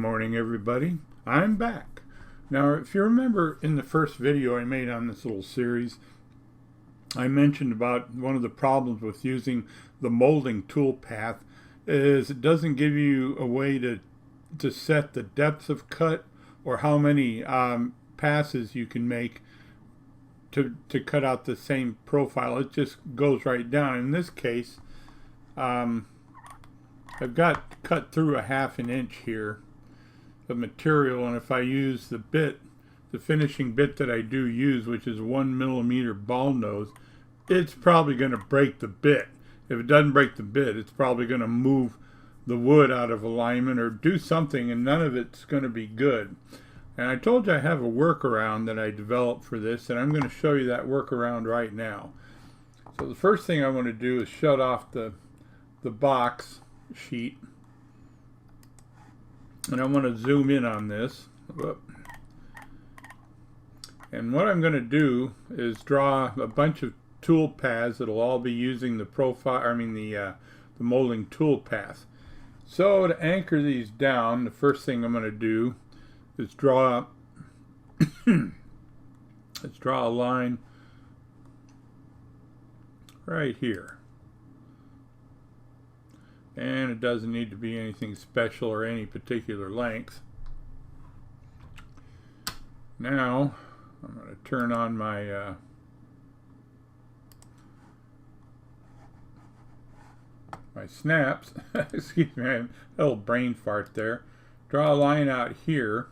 Morning everybody, I'm back. Now if you remember in the first video I made on this little series, I mentioned about one of the problems with using the molding toolpath is it doesn't give you a way to set the depth of cut or how many passes you can make to cut out the same profile. It just goes right down. In this case, I've got cut through a 1/2 inch here of material, and if I use the finishing bit that I do use, which is 1mm ball nose, it's probably going to break the bit. If it doesn't break the bit, it's probably going to move the wood out of alignment or do something, and none of it's going to be good. And I told you I have a workaround that I developed for this, and I'm going to show you that workaround right now. So the first thing I want to do is shut off the box sheet. And I want to zoom in on this. Whoop. And what I'm going to do is draw a bunch of tool paths that'll all be using the the molding tool path. So to anchor these down, the first thing I'm going to do is draw let's draw a line right here. And it doesn't need to be anything special or any particular length. Now I'm going to turn on my my snaps. Excuse me, a little brain fart there. Draw a line out here,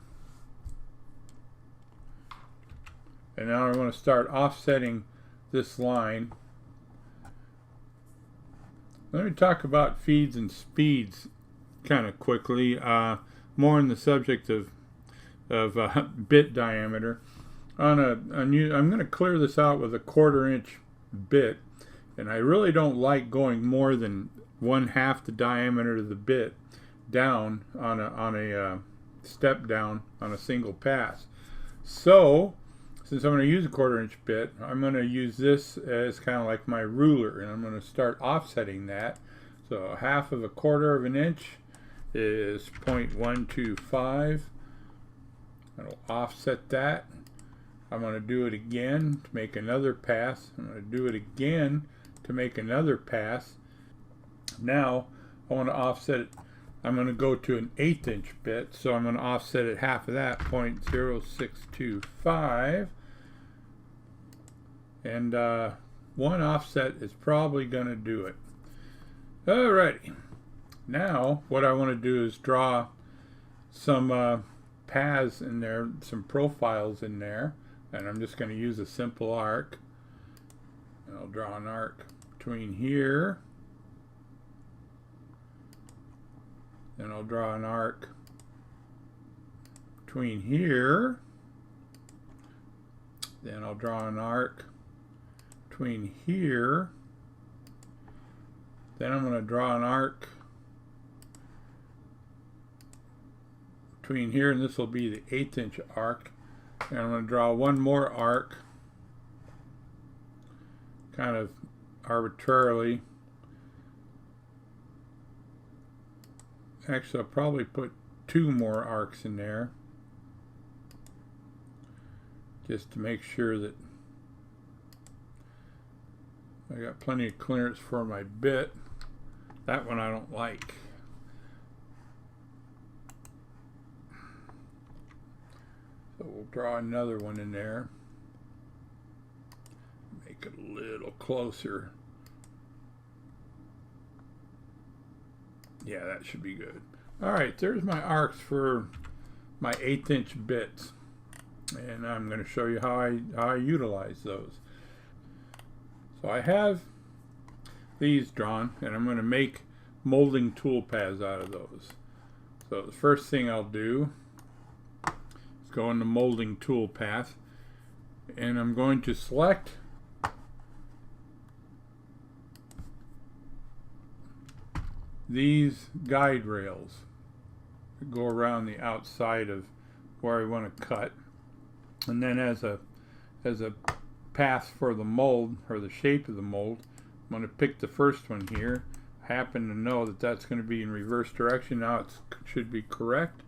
and now I want to start offsetting this line. Let me talk about feeds and speeds kind of quickly, more on the subject of bit diameter. I'm going to clear this out with a 1/4 inch bit, and I really don't like going more than 1/2 the diameter of the bit down on a step down on a single pass. So since I'm going to use a 1/4 inch bit, I'm going to use this as kind of like my ruler, and I'm going to start offsetting that. So 1/2 of a 1/4 of an inch is 0.125. I'll offset that. I'm going to do it again to make another pass. I'm going to do it again to make another pass. Now I want to offset it. I'm going to go to an 1/8 inch bit, so I'm going to offset it 1/2 of that, 0.0625. And one offset is probably going to do it. Alrighty. Now what I want to do is draw some paths in there, some profiles in there, and I'm just going to use a simple arc. And I'll draw an arc between here, and I'll draw an arc between here, then I'll draw an arc between here, then I'm going to draw an arc between here, and this will be the 1/8 inch arc, and I'm going to draw one more arc kind of arbitrarily. Actually, I'll probably put 2 more arcs in there just to make sure that I got plenty of clearance for my bit. That one I don't like. So we'll draw another one in there. Make it a little closer. Yeah, that should be good. Alright, there's my arcs for my 1/8 inch bits. And I'm going to show you how I utilize those. So I have these drawn, and I'm going to make molding tool paths out of those. So the first thing I'll do is go in the molding tool path, and I'm going to select these guide rails that go around the outside of where I want to cut, and then as a path for the mold, or the shape of the mold, I'm going to pick the first one here. I happen to know that that's going to be in reverse direction. Now it should be correct.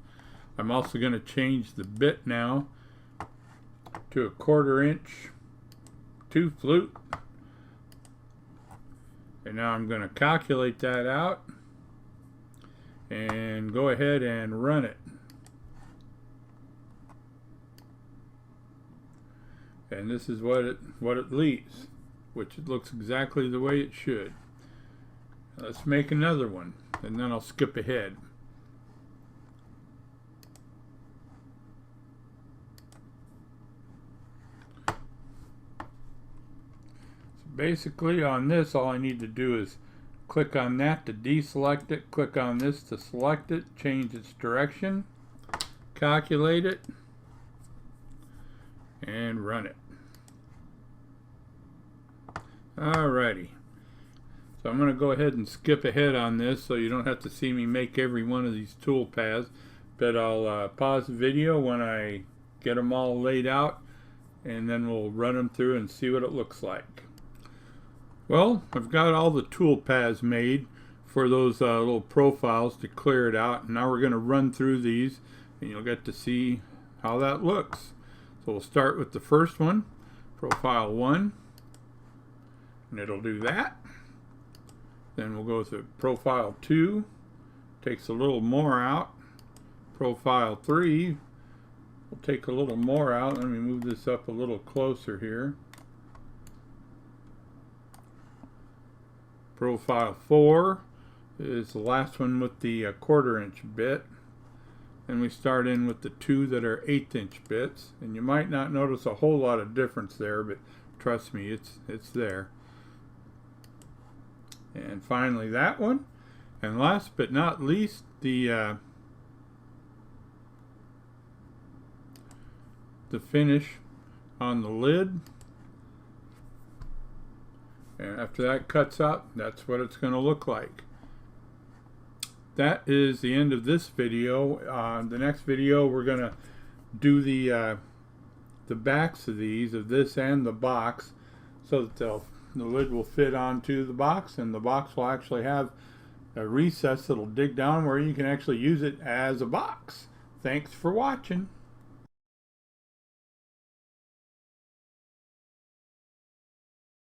I'm also going to change the bit now to a 1/4 inch 2 flute. And now I'm going to calculate that out and go ahead and run it. And this is what it leaves, which it looks exactly the way it should. Let's make another one, and then I'll skip ahead. So basically on this, all I need to do is click on that to deselect it, click on this to select it, change its direction, calculate it, and run it. Alrighty. So I'm going to go ahead and skip ahead on this so you don't have to see me make every one of these tool paths, but I'll pause the video when I get them all laid out, and then we'll run them through and see what it looks like. Well, I've got all the tool paths made for those little profiles to clear it out, and now we're going to run through these and you'll get to see how that looks. So we'll start with the first one, profile 1, and it'll do that. Then we'll go to profile 2, takes a little more out. Profile 3 will take a little more out. Let me move this up a little closer here. Profile 4 is the last one with the 1/4 inch bit. And we start in with the 2 that are 1/8 inch bits. And you might not notice a whole lot of difference there, but trust me, it's there. And finally that one. And last but not least, the finish on the lid. And after that cuts up, that's what it's going to look like. That is the end of this video. The next video we're going to do the backs of these, of this and the box, so that the lid will fit onto the box, and the box will actually have a recess that'll dig down where you can actually use it as a box. Thanks for watching.